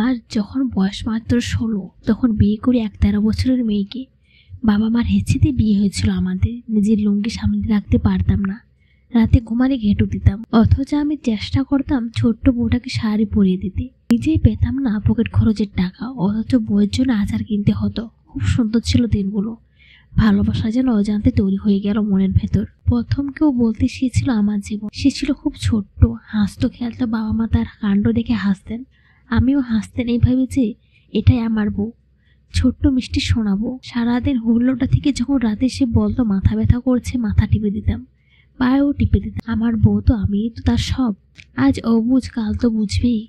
আমার যখন বয়স মাত্র 16 তখন বিয়ে করি এক 13 বছরের মেয়েকে। বাবা মার হেঁচেতে বিয়ে হয়েছিল আমাদের। নিজের লুঙ্গি সামনে রাখতে পারতাম না, রাতে ঘুমালে ঘেঁটু দিতাম। অথচ আমি চেষ্টা করতাম ছোট্ট বউটাকে শাড়ি পরিয়ে দিতে। নিজেই পেতাম না পকেট খরচের টাকা, অথচ বউয়ের জন্য আচার কিনতে হতো। খুব সুন্দর ছিল দিনগুলো। ভালোবাসা যেন অজান্তে তৈরি হয়ে গেল মনের ভেতর। প্রথম কেউ বলতে শিখেছিল আমার জীবন। সে ছিল খুব ছোট্ট, হাসতো খেলতো। বাবা মা তার কাণ্ড দেখে হাসতেন, আমিও হাসতেন। এই ভাবে যে এটাই আমার বউ, ছোট্ট মিষ্টি শোনাবো। সারাদিন হুল্লোটা থেকে যখন রাতে সে বলতো মাথা ব্যথা করছে, মাথা টিপে দিতাম, পায়েও টিপে দিতাম। আমার বউ তো, আমি তো তার সব। আজ অবুঝ, কাল তো বুঝবেই,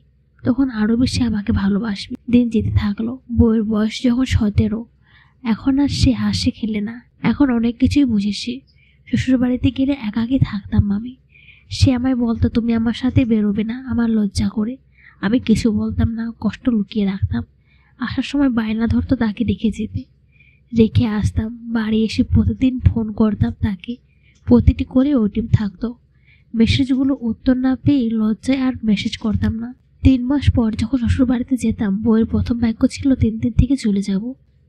তখন আরো বেশি আমাকে ভালোবাসবে। দিন যেতে থাকলো। বউয়ের বয়স যখন 17, এখন আর সে হাসে খেলে না, এখন অনেক কিছুই বুঝেছে। শ্বশুর বাড়িতে গেলে একাকী থাকতাম আমি। সে আমায় বলতো, তুমি আমার সাথে বেরোবে না, আমার লজ্জা করে। আমি কিছু বলতাম না, কষ্ট লুকিয়ে রাখতাম। আসার সময় বায়না ধরতো তাকে দেখে যেতে, রেখে আসতাম। বাড়ি এসে প্রতিদিন ফোন করতাম তাকে, প্রতিটি করে ওটিম থাকতো। মেসেজগুলো উত্তর না পেয়ে লজ্জায় আর মেসেজ করতাম না। 3 মাস পর যখন শ্বশুর বাড়িতে যেতাম, বইয়ের প্রথম বাক্য ছিল 3 দিন থেকে চলে যাব।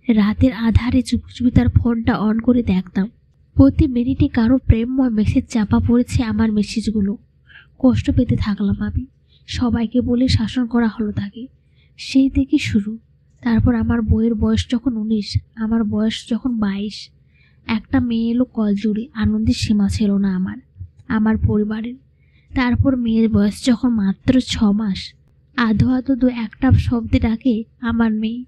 রাতের আধারে চুপি চুপি তার ফোনটা অন করে দেখতাম। প্রতি মিনিটে কারো প্রেমময় মেসেজ চাপা পড়েছে আমার মেসেজগুলো। কষ্ট পেতে থাকলাম আমি। সবাইকে বলে শাসন করা হলো তাকে। সেই থেকে শুরু। তারপর আমার বইয়ের বয়স যখন 19, আমার বয়স যখন 22, একটা মেয়ে এলো কল জুড়ে। আনন্দের সীমা ছিল না আমার পরিবারের। তারপর মেয়ের বয়স যখন মাত্র 6 মাস, আধো আধো 2-1টা শব্দে ডাকে আমার মেয়ে।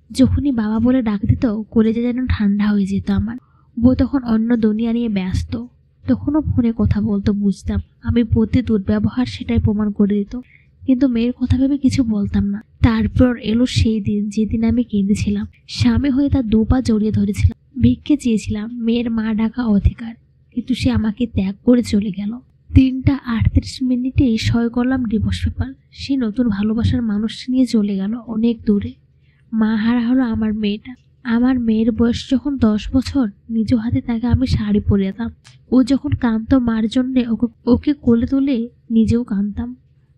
যখনই বাবা বলে ডাক দিত, কলেজে যেন ঠান্ডা হয়ে যেত আমার। বউ তখন অন্য দুনিয়া নিয়ে ব্যস্ত। তখনও ফোনে কথা বলতো, বুঝতাম। আমি প্রতি দুর্ব্যবহার সেটাই প্রমাণ করে দিত, কিন্তু মেয়ের কথা ভেবে কিছু বলতাম না। তারপর এলো সেই দিন, যেদিন আমি কেঁদেছিলাম। স্বামী হয়ে তার 2 পা জড়িয়ে ধরেছিলাম, ভিক্ষে চেয়েছিলাম। মেয়ের মা ডাকা অধিকার, কিন্তু সে আমাকে ত্যাগ করে চলে গেল। 3টা 38 সই করলাম ডিভোর্স পেপার। সে নতুন ভালোবাসার মানুষ নিয়ে চলে গেল অনেক দূরে। মা হারা হলো আমার মেয়েটা। আমার মেয়ের বয়স যখন 10 বছর, নিজ হাতে তাকে আমি শাড়ি পরিয়েতাম। ও যখন কাঁদতো মার জন্যে, ওকে কোলে তুলে নিজেও কাঁদতাম।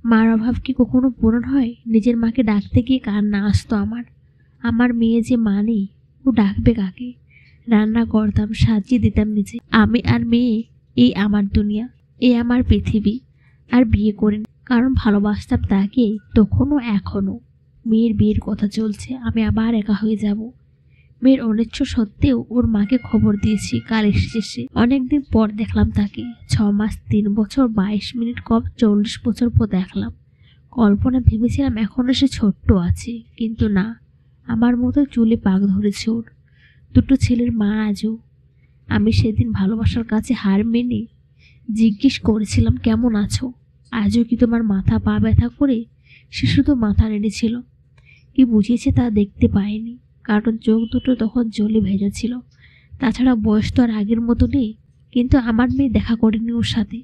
মার অভাব কি কখনো পূরণ হয়? নিজের মাকে ডাকতে গিয়ে কান্না আসতো আমার মেয়ে যে মা নেই, ও ডাকবে কাকে? রান্না করতাম, সাজিয়ে দিতাম নিজে। আমি আর মেয়ে, এই আমার দুনিয়া, এই আমার পৃথিবী। আর বিয়ে করিনি, কারণ ভালোবাসতাম তাকে তখনও এখনো। মেয়ের বিয়ের কথা চলছে, আমি আবার একা হয়ে যাব। মেয়ের অনিচ্ছ সত্ত্বেও ওর মাকে খবর দিয়েছি, কাল এসেছে সে। অনেকদিন পর দেখলাম তাকে। 6 মাস 3 বছর 22 মিনিট কম 40 বছর পর দেখলাম। কল্পনা ভেবেছিলাম এখনো সে ছোট্ট আছে, কিন্তু না, আমার মতো চুলে পাক ধরেছে ওর। 2টো ছেলের মা আজও। আমি সেদিন ভালোবাসার কাছে হার মেনে জিজ্ঞেস করেছিলাম, কেমন আছো? আজও কি তোমার মাথা পা ব্যথা করে? সে শুধু মাথা নেড়েছিল। কি বুঝিয়েছে তা দেখতে পাইনি, কারণ চোখ দুটো তখন জ্বলে ভেজা ছিল। তাছাড়া বয়স তো আর আগের মতো নেই। কিন্তু আমার মেয়ে দেখা করেনি ওর সাথে।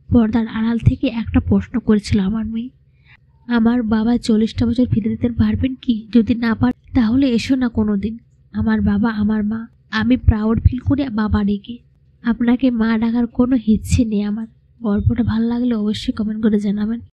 পর্দার আড়াল থেকে একটা প্রশ্ন করেছিল আমার মেয়ে, আমার বাবা 40টা বছর ফিরে দিতে পারবেন কি? যদি না পার, তাহলে এসো না কোনো দিন। আমার বাবা, আমার মা। আমি প্রাউড ফিল করি বাবা ডেকে। আপনাকে মা ডাকার কোনো ইচ্ছে নেই আমার। গল্পটা ভালো লাগলে অবশ্যই কমেন্ট করে জানাবেন।